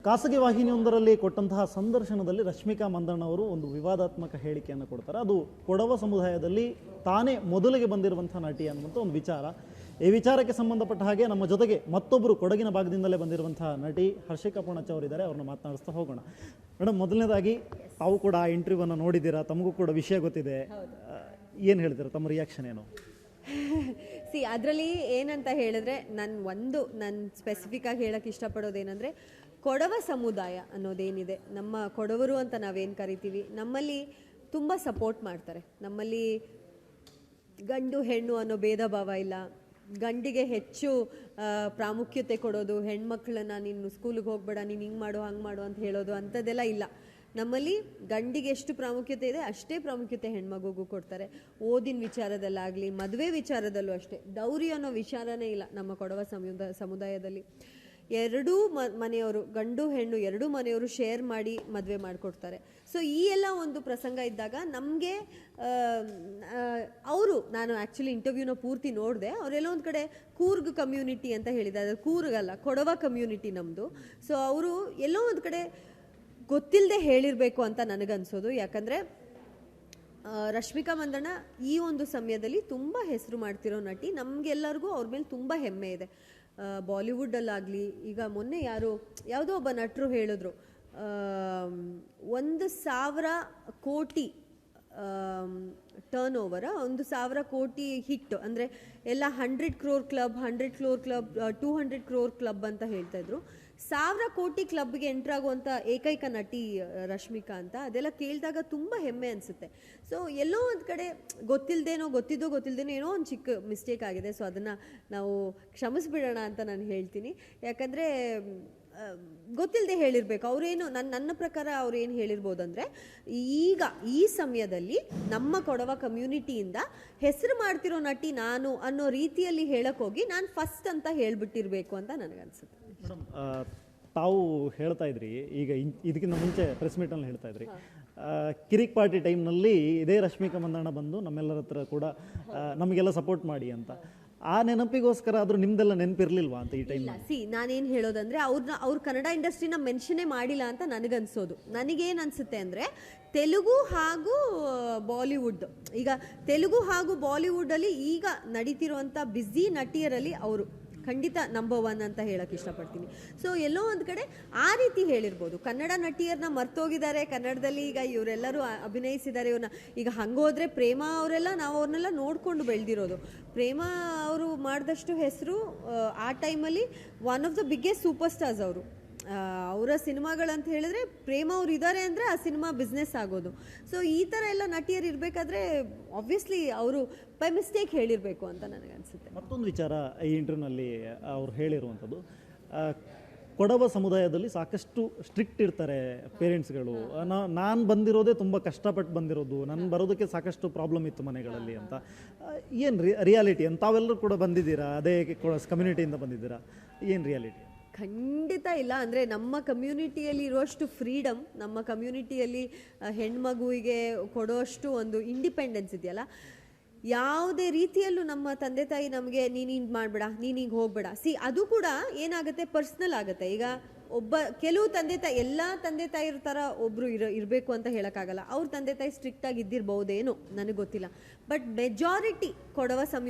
ಖಾಸಗಿ ವಾಹಿನಿಯೊಂದರಲ್ಲಿ ಕೊಟ್ಟಂತಹ ಸಂದರ್ಶನದಲ್ಲಿ ರಶ್ಮಿಕಾ ಮಂದಣ್ಣ ಅವರು ಒಂದು ವಿವಾದಾತ್ಮಕ ಹೇಳಿಕೆಯನ್ನು ಕೊಡ್ತಾರೆ. ಅದು ಕೊಡವ ಸಮುದಾಯದಲ್ಲಿ ತಾನೇ ಮೊದಲಿಗೆ ಬಂದಿರುವಂತಹ ನಟಿ ಅನ್ನುವಂಥ ಒಂದು ವಿಚಾರ. ಈ ವಿಚಾರಕ್ಕೆ ಸಂಬಂಧಪಟ್ಟ ಹಾಗೆ ನಮ್ಮ ಜೊತೆಗೆ ಮತ್ತೊಬ್ಬರು ಕೊಡಗಿನ ಭಾಗದಿಂದಲೇ ಬಂದಿರುವಂತಹ ನಟಿ ಹರ್ಷಿಕಾ ಪೂಣಚ್ಚ ಅವರಿದ್ದಾರೆ. ಅವ್ರನ್ನ ಮಾತನಾಡಿಸ್ತಾ ಹೋಗೋಣ. ಮೇಡಮ್, ಮೊದಲನೇದಾಗಿ ತಾವು ಕೂಡ ಆ ಇಂಟರ್ವ್ಯೂವನ್ನು ನೋಡಿದ್ದೀರಾ, ತಮಗೂ ಕೂಡ ವಿಷಯ ಗೊತ್ತಿದೆ. ಏನು ಹೇಳ್ತೀರಾ, ತಮ್ಮ ರಿಯಾಕ್ಷನ್ ಏನು? ಅದರಲ್ಲಿ ಏನಂತ ಹೇಳಿದ್ರೆ ನಾನು ಸ್ಪೆಸಿಫಿಕ್ ಆಗಿ ಹೇಳಕ್ಕೆ ಇಷ್ಟಪಡೋದೇನೆಂದರೆ, ಕೊಡವ ಸಮುದಾಯ ಅನ್ನೋದೇನಿದೆ, ನಮ್ಮ ಕೊಡವರು ಅಂತ ನಾವೇನು ಕರಿತೀವಿ, ನಮ್ಮಲ್ಲಿ ತುಂಬ ಸಪೋರ್ಟ್ ಮಾಡ್ತಾರೆ. ನಮ್ಮಲ್ಲಿ ಗಂಡು ಹೆಣ್ಣು ಅನ್ನೋ ಭೇದ ಭಾವ ಇಲ್ಲ. ಗಂಡಿಗೆ ಹೆಚ್ಚು ಪ್ರಾಮುಖ್ಯತೆ ಕೊಡೋದು, ಹೆಣ್ಮಕ್ಳನ್ನ ನೀನು ಸ್ಕೂಲಿಗೆ ಹೋಗ್ಬೇಡ, ನೀನು ಹಿಂಗೆ ಮಾಡು ಹಂಗೆ ಮಾಡು ಅಂತ ಹೇಳೋದು ಅಂಥದ್ದೆಲ್ಲ ಇಲ್ಲ. ನಮ್ಮಲ್ಲಿ ಗಂಡಿಗೆ ಎಷ್ಟು ಪ್ರಾಮುಖ್ಯತೆ ಇದೆ ಅಷ್ಟೇ ಪ್ರಾಮುಖ್ಯತೆ ಹೆಣ್ಮಗುಗೂ ಕೊಡ್ತಾರೆ. ಓದಿನ ವಿಚಾರದಲ್ಲಾಗಲಿ, ಮದುವೆ ವಿಚಾರದಲ್ಲೂ ಅಷ್ಟೇ. ಡೌರಿ ಅನ್ನೋ ವಿಚಾರನೇ ಇಲ್ಲ ನಮ್ಮ ಕೊಡವ ಸಮುದಾಯದಲ್ಲಿ. ಎರಡೂ ಮನೆಯವರು, ಗಂಡು ಹೆಣ್ಣು ಎರಡೂ ಮನೆಯವರು ಶೇರ್ ಮಾಡಿ ಮದುವೆ ಮಾಡಿಕೊಡ್ತಾರೆ. ಸೊ ಈ ಎಲ್ಲ ಒಂದು ಪ್ರಸಂಗ ಇದ್ದಾಗ ನಮಗೆ ನಾನು ಆ್ಯಕ್ಚುಲಿ ಇಂಟರ್ವ್ಯೂನ ಪೂರ್ತಿ ನೋಡಿದೆ. ಅವರೆಲ್ಲ ಒಂದು ಕಡೆ ಕೂರ್ಗ್ ಕಮ್ಯುನಿಟಿ ಅಂತ ಹೇಳಿದ್ದಾರೆ. ಕೂರ್ಗಲ್ಲ, ಕೊಡವ ಕಮ್ಯುನಿಟಿ ನಮ್ಮದು. ಸೊ ಅವರು ಎಲ್ಲೋ ಒಂದು ಕಡೆ ಗೊತ್ತಿಲ್ಲದೆ ಹೇಳಿರಬೇಕು ಅಂತ ನನಗನ್ಸೋದು. ಯಾಕಂದರೆ ರಶ್ಮಿಕಾ ಮಂದಣ್ಣ ಈ ಒಂದು ಸಮಯದಲ್ಲಿ ತುಂಬ ಹೆಸರು ಮಾಡ್ತಿರೋ ನಟಿ. ನಮಗೆಲ್ಲರಿಗೂ ಅವ್ರ ಮೇಲೆ ತುಂಬ ಹೆಮ್ಮೆ ಇದೆ. ಬಾಲಿವುಡ್ಡಲ್ಲಾಗಲಿ, ಈಗ ಮೊನ್ನೆ ಯಾವುದೋ ಒಬ್ಬ ನಟರು ಹೇಳಿದ್ರು, 1,000 ಕೋಟಿ ಟರ್ನ್ ಓವರ್, 1,000 ಕೋಟಿ ಹಿಟ್ ಅಂದರೆ ಎಲ್ಲ 100 crore club, 100 crore club, 200 crore club ಅಂತ ಹೇಳ್ತಾಯಿದ್ರು. 1,000 ಕೋಟಿ ಕ್ಲಬ್ಗೆ ಎಂಟ್ರ್ ಆಗುವಂಥ ಏಕೈಕ ನಟಿ ರಶ್ಮಿಕಾ ಅಂತ. ಅದೆಲ್ಲ ಕೇಳಿದಾಗ ತುಂಬ ಹೆಮ್ಮೆ ಅನಿಸುತ್ತೆ. ಸೊ ಎಲ್ಲೋ ಒಂದು ಕಡೆ ಗೊತ್ತಿಲ್ದೇನೋ ಏನೋ ಒಂದು ಚಿಕ್ಕ ಮಿಸ್ಟೇಕ್ ಆಗಿದೆ. ಸೊ ಅದನ್ನು ನಾವು ಕ್ಷಮಿಸ್ಬಿಡೋಣ ಅಂತ ನಾನು ಹೇಳ್ತೀನಿ. ಯಾಕಂದರೆ ಗೊತ್ತಿಲ್ಲದೆ ಹೇಳಿರಬೇಕು. ಅವರೇನು ನನ್ನ ಪ್ರಕಾರ ಅವ್ರೇನು ಹೇಳಿರ್ಬೋದಂದರೆ, ಈಗ ಈ ಸಮಯದಲ್ಲಿ ನಮ್ಮ ಕೊಡವ ಕಮ್ಯುನಿಟಿಯಿಂದ ಹೆಸರು ಮಾಡ್ತಿರೋ ನಟಿ ನಾನು ಅನ್ನೋ ರೀತಿಯಲ್ಲಿ ಹೇಳೋಕ್ಕೋಗಿ ನಾನು ಫಸ್ಟ್ ಅಂತ ಹೇಳ್ಬಿಟ್ಟಿರಬೇಕು ಅಂತ ನನಗನ್ಸುತ್ತೆ. ಮೇಡಮ್, ತಾವು ಹೇಳ್ತಾ ಇದ್ರಿ, ಈಗ ಇದಕ್ಕಿಂತ ಮುಂಚೆ ಪ್ರೆಸ್ ಮೀಟಲ್ಲಿ ಹೇಳ್ತಾ ಇದ್ರಿ, ಕಿರಿಕ್ ಪಾರ್ಟಿ ಟೈಮ್ನಲ್ಲಿ ಇದೇ ರಶ್ಮಿಕಾ ಮಂದಣ್ಣ ಬಂದು ನಮ್ಮೆಲ್ಲರ ಹತ್ರ ಕೂಡ ನಮಗೆಲ್ಲ ಸಪೋರ್ಟ್ ಮಾಡಿ ಅಂತ. ಆ ನೆನಪಿಗೋಸ್ಕರ ಆದರೂ ನಿಮ್ದೆಲ್ಲ ನೆನಪಿರ್ಲಿಲ್ವಾ ಅಂತ ಈ ಟೈಮ್? ನಾನೇನು ಹೇಳೋದಂದ್ರೆ, ಅವ್ರು ಕನ್ನಡ ಇಂಡಸ್ಟ್ರಿನ ಮೆನ್ಷನೇ ಮಾಡಿಲ್ಲ ಅಂತ ನನಗನ್ಸೋದು. ನನಗೇನು ಅನಿಸುತ್ತೆ ಅಂದರೆ, ತೆಲುಗು ಹಾಗೂ ಬಾಲಿವುಡ್, ಈಗ ತೆಲುಗು ಹಾಗೂ ಬಾಲಿವುಡಲ್ಲಿ ಈಗ ನಡೀತಿರುವಂಥ ಬ್ಯುಸಿ ನಟಿಯರಲ್ಲಿ ಅವರು ಖಂಡಿತ ನಂಬರ್ 1 ಅಂತ ಹೇಳಕ್ಕೆ ಇಷ್ಟಪಡ್ತೀನಿ. ಸೊ ಎಲ್ಲೋ ಒಂದು ಕಡೆ ಆ ರೀತಿ ಹೇಳಿರ್ಬೋದು. ಕನ್ನಡ ನಟಿಯರನ್ನ ಮರ್ತೋಗಿದ್ದಾರೆ. ಕನ್ನಡದಲ್ಲಿ ಈಗ ಇವರೆಲ್ಲರೂ ಅಭಿನಯಿಸಿದ್ದಾರೆ. ಇವ್ರನ್ನ ಈಗ ಹಂಗೋದ್ರೆ ಪ್ರೇಮ ಅವರೆಲ್ಲ, ನಾವು ಅವ್ರನ್ನೆಲ್ಲ ನೋಡಿಕೊಂಡು ಬೆಳೆದಿರೋದು. ಪ್ರೇಮ ಅವರು ಮಾಡಿದಷ್ಟು ಹೆಸರು ಆ ಟೈಮಲ್ಲಿ one of the biggest super stars ಅವರು. ಅವರ ಸಿನಿಮಾಗಳಂತ ಹೇಳಿದ್ರೆ, ಪ್ರೇಮ ಅವ್ರು ಇದ್ದಾರೆ ಅಂದರೆ ಆ ಸಿನಿಮಾ ಬಿಸ್ನೆಸ್ ಆಗೋದು. ಸೊ ಈ ಥರ ಎಲ್ಲ ನಟಿಯರು ಇರಬೇಕಾದ್ರೆ ಆಬ್ವಿಯಸ್ಲಿ ಅವರು ಬೈ ಮಿಸ್ಟೇಕ್ ಹೇಳಿರಬೇಕು ಅಂತ ನನಗನ್ಸುತ್ತೆ. ಮತ್ತೊಂದು ವಿಚಾರ ಈ ಇಂಟರ್ವ್ಯೂನಲ್ಲಿ ಅವ್ರು ಹೇಳಿರುವಂಥದ್ದು, ಕೊಡವ ಸಮುದಾಯದಲ್ಲಿ ಸಾಕಷ್ಟು ಸ್ಟ್ರಿಕ್ಟ್ ಇರ್ತಾರೆ ಪೇರೆಂಟ್ಸ್ಗಳು. ನಾನು ಬಂದಿರೋದೇ ತುಂಬ ಕಷ್ಟಪಟ್ಟು ಬಂದಿರೋದು, ನಾನು ಬರೋದಕ್ಕೆ ಸಾಕಷ್ಟು ಪ್ರಾಬ್ಲಮ್ ಇತ್ತು ಮನೆಗಳಲ್ಲಿ ಅಂತ. ಏನು ರಿಯಾಲಿಟಿ ಅಂತ? ತಾವೆಲ್ಲರೂ ಕೂಡ ಬಂದಿದ್ದೀರಾ, ಅದೇ ಕಮ್ಯುನಿಟಿಯಿಂದ ಬಂದಿದ್ದೀರಾ, ಏನು ರಿಯಾಲಿಟಿ? ಖಂಡಿತ ಇಲ್ಲ. ಅಂದರೆ ನಮ್ಮ ಕಮ್ಯುನಿಟಿಯಲ್ಲಿ ಇರುವಷ್ಟು ಫ್ರೀಡಮ್, ನಮ್ಮ ಕಮ್ಯುನಿಟಿಯಲ್ಲಿ ಹೆಣ್ಮಗುವಿಗೆ ಕೊಡೋಷ್ಟು ಒಂದು ಇಂಡಿಪೆಂಡೆನ್ಸ್ ಇದೆಯಲ್ಲ, ಯಾವುದೇ ರೀತಿಯಲ್ಲೂ ನಮ್ಮ ತಂದೆ ತಾಯಿ ನಮಗೆ ನೀನು ಹಿಂಗೆ ಮಾಡಬೇಡ, ನೀನು ಹಿಂಗೆ ಹೋಗಬೇಡ. ಅದು ಕೂಡ ಏನಾಗುತ್ತೆ, ಪರ್ಸ್ನಲ್ ಆಗುತ್ತೆ. ಈಗ ಕೆಲವು ತಂದೆ ತಾಯಿ, ಎಲ್ಲ ತಂದೆ ತಾಯಿರ ಥರ ಒಬ್ಬರು ಇರಬೇಕು ಅಂತ ಹೇಳೋಕ್ಕಾಗಲ್ಲ. ಅವ್ರ ತಂದೆ ತಾಯಿ ಸ್ಟ್ರಿಕ್ಟಾಗಿ ಇದ್ದಿರ್ಬೋದೇನೋ, ನನಗೆ ಗೊತ್ತಿಲ್ಲ. ಬಟ್ ಮೆಜಾರಿಟಿ ಕೊಡವ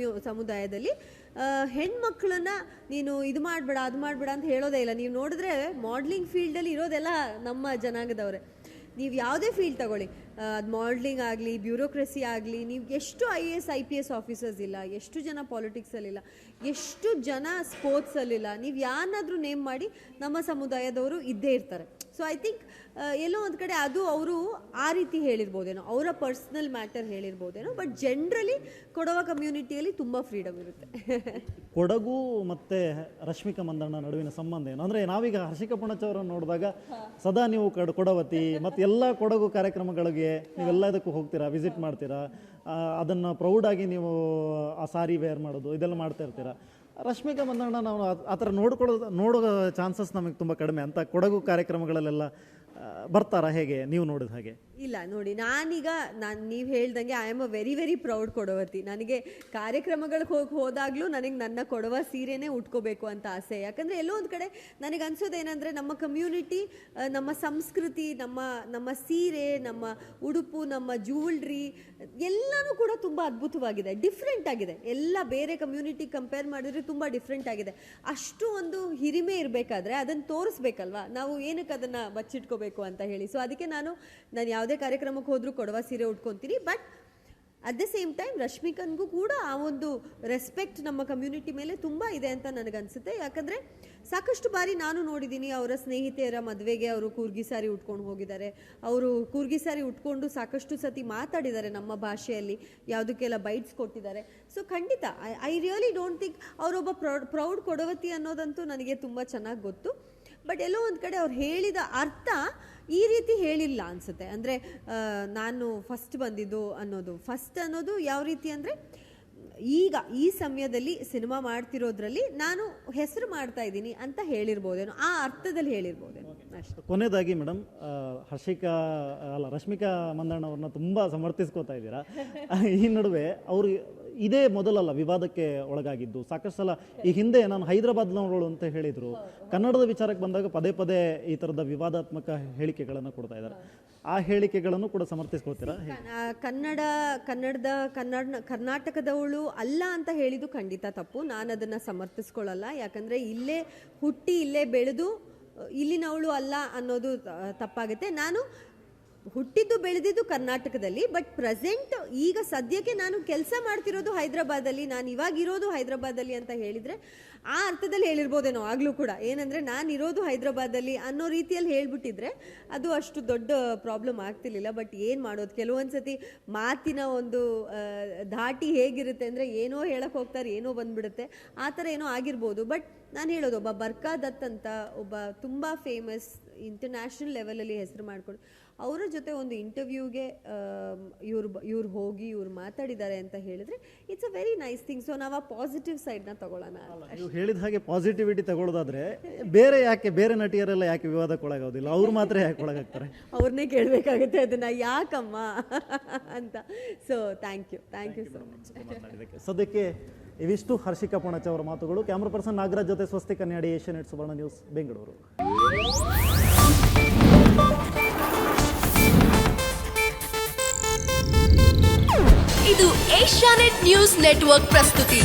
ಸಮುದಾಯದಲ್ಲಿ ಹೆಣ್ಮಕ್ಳನ್ನ ನೀನು ಇದು ಮಾಡಬೇಡ ಅದು ಮಾಡಬೇಡ ಅಂತ ಹೇಳೋದೇ ಇಲ್ಲ. ನೀವು ನೋಡಿದ್ರೆ ಮಾಡ್ಲಿಂಗ್ ಫೀಲ್ಡಲ್ಲಿ ಇರೋದೆಲ್ಲ ನಮ್ಮ ಜನಾಂಗದವರೇ. ನೀವು ಯಾವುದೇ ಫೀಲ್ಡ್ ತಗೊಳ್ಳಿ, ಅದು ಮಾಡ್ಲಿಂಗ್ ಆಗಲಿ, ಬ್ಯೂರೋಕ್ರಸಿ ಆಗಲಿ, ನೀವು ಎಷ್ಟು IAS IPS ಆಫೀಸರ್ಸ್ ಇಲ್ಲ, ಎಷ್ಟು ಜನ ಪಾಲಿಟಿಕ್ಸಲ್ಲಿಲ್ಲ, ಎಷ್ಟು ಜನ ಸ್ಪೋರ್ಟ್ಸಲ್ಲಿಲ್ಲ, ನೀವು ಯಾರನ್ನಾದರೂ ನೇಮ್ ಮಾಡಿ ನಮ್ಮ ಸಮುದಾಯದವರು ಇದ್ದೇ ಇರ್ತಾರೆ. ಸೊ ಐ ಥಿಂಕ್ ಎಲ್ಲೋ ಒಂದು ಕಡೆ ಅದು ಅವರು ಆ ರೀತಿ ಹೇಳಿರ್ಬೋದೇನೋ, ಅವರ ಪರ್ಸ್ನಲ್ ಮ್ಯಾಟರ್ ಹೇಳಿರ್ಬೋದೇನೋ. ಬಟ್ ಜನರಲಿ ಕೊಡವ ಕಮ್ಯುನಿಟಿಯಲ್ಲಿ ತುಂಬ ಫ್ರೀಡಮ್ ಇರುತ್ತೆ. ಕೊಡಗು ಮತ್ತು ರಶ್ಮಿಕಾ ಮಂದಣ್ಣ ನಡುವಿನ ಸಂಬಂಧ ಏನು ಅಂದರೆ, ನಾವೀಗ ಹರ್ಷಿಕಾ ಪೂಣಚ್ಚ ಅವರನ್ನು ನೋಡಿದಾಗ ಸದಾ ನೀವು ಕೊಡವತಿ ಮತ್ತು ಎಲ್ಲ ಕೊಡಗು ಕಾರ್ಯಕ್ರಮಗಳಿಗೆ ನೀವೆಲ್ಲದಕ್ಕೂ ಹೋಗ್ತೀರಾ, ವಿಸಿಟ್ ಮಾಡ್ತೀರಾ, ಅದನ್ನು ಪ್ರೌಡಾಗಿ ನೀವು ಆ ಸಾರಿ ವೇರ್ ಮಾಡೋದು ಇದೆಲ್ಲ ಮಾಡ್ತಾ ಇರ್ತೀರಾ. ರಶ್ಮಿಕಾ ಮಂದಣ್ಣ ನಾವು ಆ ಥರ ನೋಡೋ ಚಾನ್ಸಸ್ ನಮಗೆ ತುಂಬ ಕಡಿಮೆ. ಅಂತ ಕೊಡಗು ಕಾರ್ಯಕ್ರಮಗಳಲ್ಲೆಲ್ಲ ಬರ್ತಾರಾ ಹೇಗೆ, ನೀವು ನೋಡಿದ ಹಾಗೆ? ಇಲ್ಲ ನೋಡಿ, ನಾನೀಗ ನೀವು ಹೇಳ್ದಂಗೆ I am a very very proud ಕೊಡವತಿ. ನನಗೆ ಕಾರ್ಯಕ್ರಮಗಳಿಗೆ ಹೋದಾಗಲೂ ನನಗೆ ನನ್ನ ಕೊಡವ ಸೀರೆನೇ ಉಟ್ಕೋಬೇಕು ಅಂತ ಆಸೆ. ಯಾಕಂದರೆ ಎಲ್ಲೋ ಒಂದು ಕಡೆ ನನಗೆ ಅನ್ಸೋದೇನೆಂದರೆ ನಮ್ಮ ಕಮ್ಯುನಿಟಿ, ನಮ್ಮ ಸಂಸ್ಕೃತಿ, ನಮ್ಮ ಸೀರೆ, ನಮ್ಮ ಉಡುಪು, ನಮ್ಮ ಜ್ಯುವೆಲ್ರಿ ಎಲ್ಲನೂ ಕೂಡ ತುಂಬ ಅದ್ಭುತವಾಗಿದೆ, ಡಿಫ್ರೆಂಟ್ ಆಗಿದೆ. ಎಲ್ಲ ಬೇರೆ ಕಮ್ಯುನಿಟಿ ಕಂಪೇರ್ ಮಾಡಿದ್ರೆ ತುಂಬ ಡಿಫ್ರೆಂಟ್ ಆಗಿದೆ. ಅಷ್ಟು ಒಂದು ಹಿರಿಮೆ ಇರಬೇಕಾದ್ರೆ ಅದನ್ನು ತೋರಿಸ್ಬೇಕಲ್ವಾ, ನಾವು ಏನಕ್ಕೆ ಅದನ್ನು ಬಚ್ಚಿಟ್ಕೋಬೇಕು ಅಂತ ಹೇಳಿ. ಸೊ ಅದಕ್ಕೆ ನಾನು ಯಾವುದೇ ಕಾರ್ಯಕ್ರಮಕ್ಕೆ ಹೋದರೂ ಕೊಡವ ಸೀರೆ ಉಟ್ಕೊತೀನಿ. But at the same time ರಶ್ಮಿಕನ್ಗೂ ಕೂಡ ಆ ಒಂದು ರೆಸ್ಪೆಕ್ಟ್ ನಮ್ಮ ಕಮ್ಯುನಿಟಿ ಮೇಲೆ ತುಂಬ ಇದೆ ಅಂತ ನನಗನ್ಸುತ್ತೆ. ಯಾಕಂದರೆ ಸಾಕಷ್ಟು ಬಾರಿ ನಾನು ನೋಡಿದ್ದೀನಿ, ಅವರ ಸ್ನೇಹಿತೆಯರ ಮದುವೆಗೆ ಅವರು ಕೂರ್ಗಿ ಸಾರಿ ಉಟ್ಕೊಂಡು ಹೋಗಿದ್ದಾರೆ. ಅವರು ಕೂರ್ಗಿ ಸಾರಿ ಉಟ್ಕೊಂಡು ಸಾಕಷ್ಟು ಸತಿ ಮಾತಾಡಿದ್ದಾರೆ ನಮ್ಮ ಭಾಷೆಯಲ್ಲಿ, ಯಾವುದಕ್ಕೆಲ್ಲ ಬೈಟ್ಸ್ ಕೊಟ್ಟಿದ್ದಾರೆ. ಸೊ ಖಂಡಿತ ಐ ರಿಯಲಿ ಡೋಂಟ್ ಥಿಂಕ್ ಅವರೊಬ್ಬ ಪ್ರೌಡ್ ಕೊಡವತಿ ಅನ್ನೋದಂತೂ ನನಗೆ ತುಂಬ ಚೆನ್ನಾಗಿ ಗೊತ್ತು. ಬಟ್ ಎಲ್ಲೋ ಒಂದು ಕಡೆ ಅವ್ರು ಹೇಳಿದ ಅರ್ಥ ಈ ರೀತಿ ಹೇಳಿಲ್ಲ ಅನಿಸುತ್ತೆ. ಅಂದರೆ ನಾನು ಫಸ್ಟ್ ಬಂದಿದ್ದು ಅನ್ನೋದು ಯಾವ ರೀತಿ ಅಂದರೆ, ಈಗ ಈ ಸಮಯದಲ್ಲಿ ಸಿನಿಮಾ ಮಾಡ್ತಿರೋದ್ರಲ್ಲಿ ನಾನು ಹೆಸರು ಮಾಡ್ತಾ ಇದ್ದೀನಿ ಅಂತ ಹೇಳಿರ್ಬೋದೇನೋ, ಆ ಅರ್ಥದಲ್ಲಿ ಹೇಳಿರ್ಬೋದೇನೋ ಅಷ್ಟೇ. ಕೊನೆಯದಾಗಿ ಮೇಡಮ್, ರಶ್ಮಿಕಾ ಮಂದಣ್ಣ ಅವ್ರನ್ನ ತುಂಬ ಸಮರ್ಥಿಸ್ಕೋತಾ ಇದ್ದೀರಾ. ಈ ನಡುವೆ ಅವರು ಇದೇ ಮೊದಲಲ್ಲ ವಿವಾದಕ್ಕೆ ಒಳಗಾಗಿದ್ದು. ಸಾಕಷ್ಟು ಸಲ ಈ ಹಿಂದೆ ನಾನು ಹೈದರಾಬಾದ್ನವಳು ಅಂತ ಹೇಳಿದರು, ಕನ್ನಡದ ವಿಚಾರಕ್ಕೆ ಬಂದಾಗ ಪದೇ ಪದೇ ಈ ಥರದ ವಿವಾದಾತ್ಮಕ ಹೇಳಿಕೆಗಳನ್ನು ಕೊಡ್ತಾ ಇದ್ದಾರೆ. ಆ ಹೇಳಿಕೆಗಳನ್ನು ಕೂಡ ಸಮರ್ಥಿಸ್ಕೊಳ್ತೀರಾ? ಕರ್ನಾಟಕದವಳು ಅಲ್ಲ ಅಂತ ಹೇಳಿದ್ದು ಖಂಡಿತ ತಪ್ಪು. ನಾನು ಅದನ್ನು ಸಮರ್ಥಿಸ್ಕೊಳ್ಳಲ್ಲ. ಯಾಕಂದರೆ ಇಲ್ಲೇ ಹುಟ್ಟಿ ಇಲ್ಲೇ ಬೆಳೆದು ಇಲ್ಲಿನವಳು ಅಲ್ಲ ಅನ್ನೋದು ತಪ್ಪಾಗುತ್ತೆ. ನಾನು ಹುಟ್ಟಿದ್ದು ಬೆಳೆದಿದ್ದು ಕರ್ನಾಟಕದಲ್ಲಿ, ಬಟ್ ಪ್ರೆಸೆಂಟ್ ಈಗ ಸದ್ಯಕ್ಕೆ ನಾನು ಕೆಲಸ ಮಾಡ್ತಿರೋದು ಹೈದರಾಬಾದಲ್ಲಿ, ನಾನು ಇವಾಗ ಇರೋದು ಹೈದರಾಬಾದಲ್ಲಿ ಅಂತ ಹೇಳಿದರೆ ಆ ಅರ್ಥದಲ್ಲಿ ಹೇಳಿರ್ಬೋದೇನೋ ಆಗಲೂ ಕೂಡ. ಏನಂದರೆ ನಾನು ಇರೋದು ಹೈದರಾಬಾದಲ್ಲಿ ಅನ್ನೋ ರೀತಿಯಲ್ಲಿ ಹೇಳ್ಬಿಟ್ಟಿದ್ರೆ ಅದು ಅಷ್ಟು ದೊಡ್ಡ ಪ್ರಾಬ್ಲಮ್ ಆಗ್ತಿರ್ಲಿಲ್ಲ. ಬಟ್ ಏನು ಮಾಡೋದು, ಕೆಲವೊಂದು ಸತಿ ಮಾತಿನ ಒಂದು ಧಾಟಿ ಹೇಗಿರುತ್ತೆ ಅಂದರೆ ಏನೋ ಹೇಳಕ್ಕೆ ಹೋಗ್ತಾರೆ, ಏನೋ ಬಂದ್ಬಿಡುತ್ತೆ, ಆ ಥರ ಏನೋ ಆಗಿರ್ಬೋದು. ಬಟ್ ನಾನು ಹೇಳೋದು, ಒಬ್ಬ ಬರ್ಕಾ ದತ್ ಅಂತ ಒಬ್ಬ ತುಂಬ ಫೇಮಸ್ ಇಂಟರ್ನ್ಯಾಷನಲ್ ಲೆವೆಲಲ್ಲಿ ಹೆಸರು ಮಾಡ್ಕೊಂಡು ಅವರ ಜೊತೆ ಒಂದು ಇಂಟರ್ವ್ಯೂಗೆ ಇವ್ರು ಹೋಗಿ ಇವ್ರು ಮಾತಾಡಿದ್ದಾರೆ ಅಂತ ಹೇಳಿದ್ರೆ it's a very nice thing. So ನಾವು ಆ ಪಾಸಿಟಿವ್ ಸೈಡ್ನ ತಗೊಳ್ಳೋಣ. ನೀವು ಹೇಳಿದ ಹಾಗೆ ಪಾಸಿಟಿವಿಟಿ ತಗೊಳ್ಳೋದಾದ್ರೆ ಬೇರೆ ನಟಿಯರೆಲ್ಲ ಯಾಕೆ ವಿವಾದಕ್ಕೆ ಒಳಗಾಗೋದಿಲ್ಲ, ಅವ್ರು ಮಾತ್ರ ಯಾಕೆ ಒಳಗಾಗ್ತಾರೆ? ಅವ್ರನ್ನೇ ಕೇಳಬೇಕಾಗುತ್ತೆ ಅದನ್ನ, ಯಾಕಮ್ಮ ಅಂತ. So thank you so much. ಸದ್ಯಕ್ಕೆ ಇವಿಷ್ಟು ಹರ್ಷಿಕಾ ಪುಣಚ ಅವರ ಮಾತುಗಳು. ಕ್ಯಾಮ್ರಾ ಪರ್ಸನ್ ನಾಗರಾಜ್ ಜೊತೆ ಸ್ವಸ್ತಿ ಕನ್ಯಾಡಿ, ಏಷ್ಯಾನೆಟ್ ಸುವರ್ಣ ನ್ಯೂಸ್, ಬೆಂಗಳೂರು. ಇದು ಏಷ್ಯಾನೆಟ್ ನ್ಯೂಸ್ ನೆಟ್ವರ್ಕ್ ಪ್ರಸ್ತುತಿ.